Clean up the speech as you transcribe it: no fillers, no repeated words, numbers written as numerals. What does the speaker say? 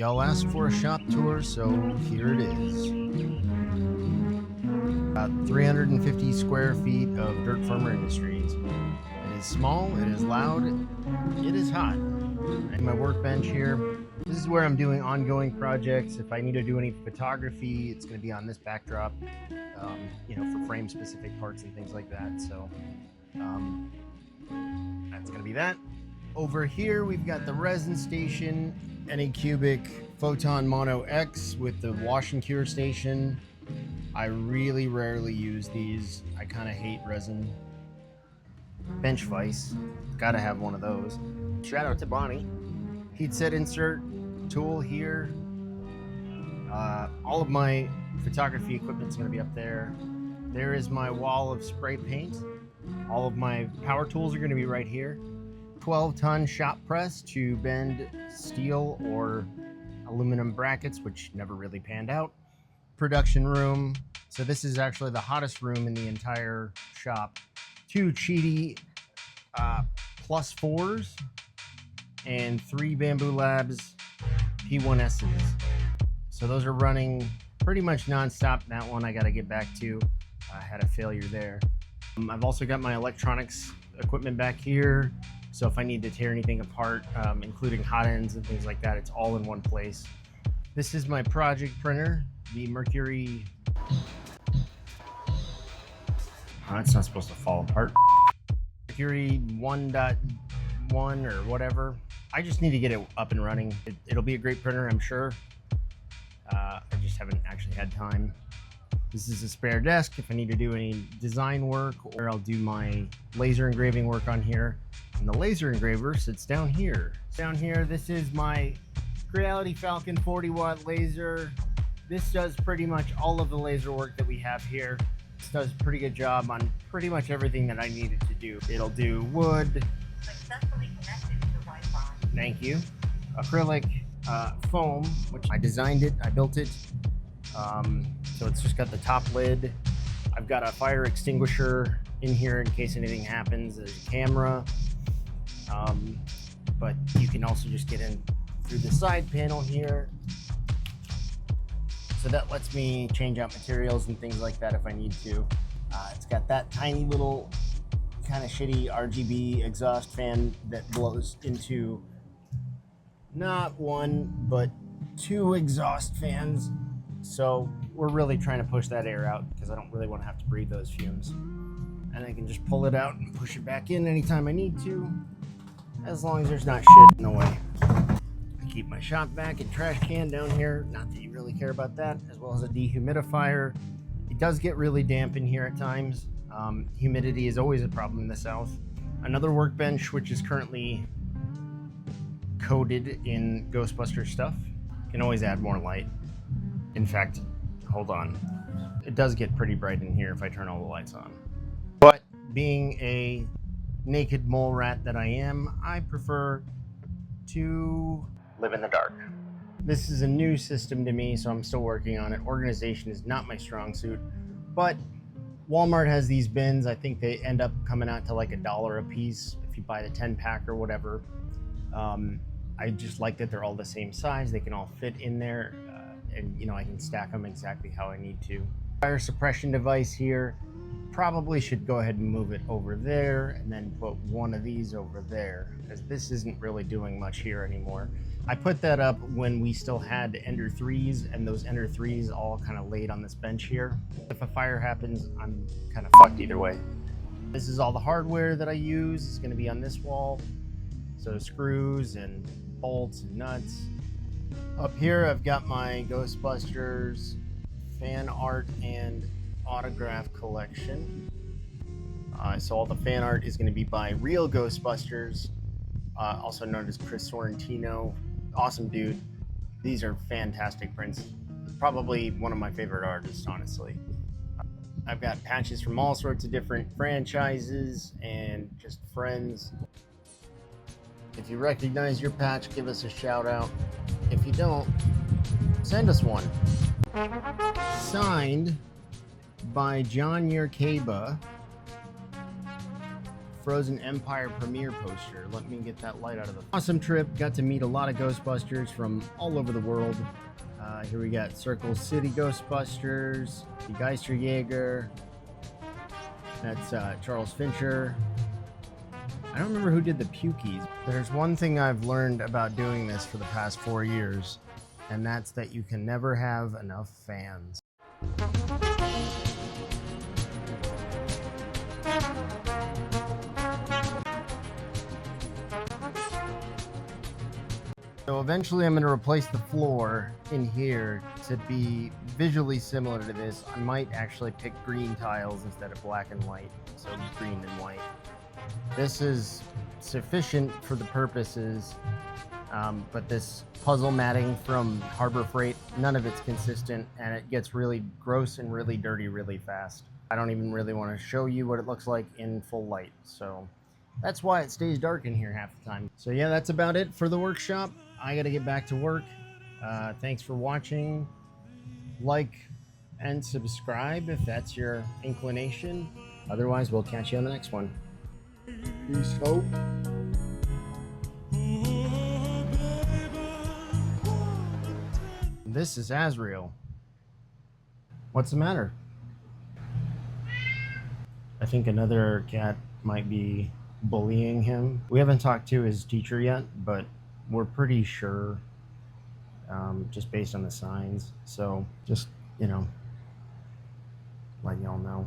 Y'all asked for a shop tour, so here it is. About 350 square feet of Dirt Farmer Industries. It is small, it is loud, it is hot. And my workbench here. This is where I'm doing ongoing projects. If I need to do any photography, it's going to be on this backdrop, for frame specific parts and things like that. So that's going to be that. Over here, we've got the resin station, Anycubic Photon Mono X with the wash and cure station. I really rarely use these. I kind of hate resin. Bench vise, gotta have one of those. Shout out to Bonnie. Heat set insert tool here. All of my photography equipment's gonna be up there. There is my wall of spray paint. All of my power tools are gonna be right here. 12-ton shop press to bend steel or aluminum brackets, which never really panned out. Production room. So this is actually the hottest room in the entire shop. 2 Cheedy +4s and 3 Bamboo Labs P1Ss. So those are running pretty much non-stop. That one I got to get back to. I had a failure there. I've also got my electronics equipment back here. So if I need to tear anything apart, including hot ends and things like that, it's all in one place. This is my project printer, the Mercury. Oh, it's not supposed to fall apart. Mercury 1.1 or whatever. I just need to get it up and running. It'll be a great printer, I'm sure. I just haven't actually had time. This is a spare desk if I need to do any design work, or I'll do my laser engraving work on here. And the laser engraver sits down here. Down here, this is my Creality Falcon 40-watt laser. This does pretty much all of the laser work that we have here. This does a pretty good job on pretty much everything that I needed to do. It'll do wood. Successfully connected to Wi-Fi. Thank you. Acrylic foam, which I designed it, I built it. So it's just got the top lid. I've got a fire extinguisher in here in case anything happens. There's a camera. But you can also just get in through the side panel here. So that lets me change out materials and things like that if I need to. It's got that tiny little kind of shitty RGB exhaust fan that blows into not one, but 2 exhaust fans. So we're really trying to push that air out because I don't really want to have to breathe those fumes. And I can just pull it out and push it back in anytime I need to, as long as there's not shit in the way. I keep my shop vac and trash can down here, not that you really care about that, as well as a dehumidifier. It does get really damp in here at times. Humidity is always a problem in the south. Another workbench, which is currently coated in Ghostbusters stuff. Can always add more light. In fact, hold on. It does get pretty bright in here if I turn all the lights on. But being a naked mole rat that I am, I prefer to live in the dark. This is a new system to me, so I'm still working on it. Organization is not my strong suit, but Walmart has these bins. I think they end up coming out to like $1 a piece if you buy the 10-pack or whatever. I just like that they're all the same size. They can all fit in there. And I can stack them exactly how I need to. Fire suppression device here. Probably should go ahead and move it over there and then put one of these over there, because this isn't really doing much here anymore. I put that up when we still had Ender 3s, and those Ender 3s all kind of laid on this bench here. If a fire happens, I'm kind of fucked either way. This is all the hardware that I use. It's going to be on this wall. So screws and bolts and nuts. Up here, I've got my Ghostbusters fan art and autograph collection. So all the fan art is going to be by Real Ghostbusters, also known as Chris Sorrentino. Awesome dude. These are fantastic prints. Probably one of my favorite artists, honestly. I've got patches from all sorts of different franchises and just friends. If you recognize your patch, give us a shout out. If you don't, send us one. Signed by John Yerkaba Frozen Empire premiere poster. Let me get that light out of the... Awesome trip. Got to meet a lot of Ghostbusters from all over the world. Here we got Circle City Ghostbusters, the Geisterjäger. That's Charles Fincher. I don't remember who did the Pukies. There's one thing I've learned about doing this for the past 4 years, and that's that you can never have enough fans. So eventually I'm going to replace the floor in here to be visually similar to this. I might actually pick green tiles instead of black and white, so green and white. This is sufficient for the purposes, but this puzzle matting from Harbor Freight, none of it's consistent, and it gets really gross and really dirty really fast. I don't even really want to show you what it looks like in full light, so that's why it stays dark in here half the time. So yeah, that's about it for the workshop. I gotta get back to work. Thanks for watching. Like and subscribe if that's your inclination. Otherwise, we'll catch you on the next one. Peace out. This is Azrael. What's the matter? I think another cat might be bullying him. We haven't talked to his teacher yet, but we're pretty sure, just based on the signs. So just, you know, letting y'all know.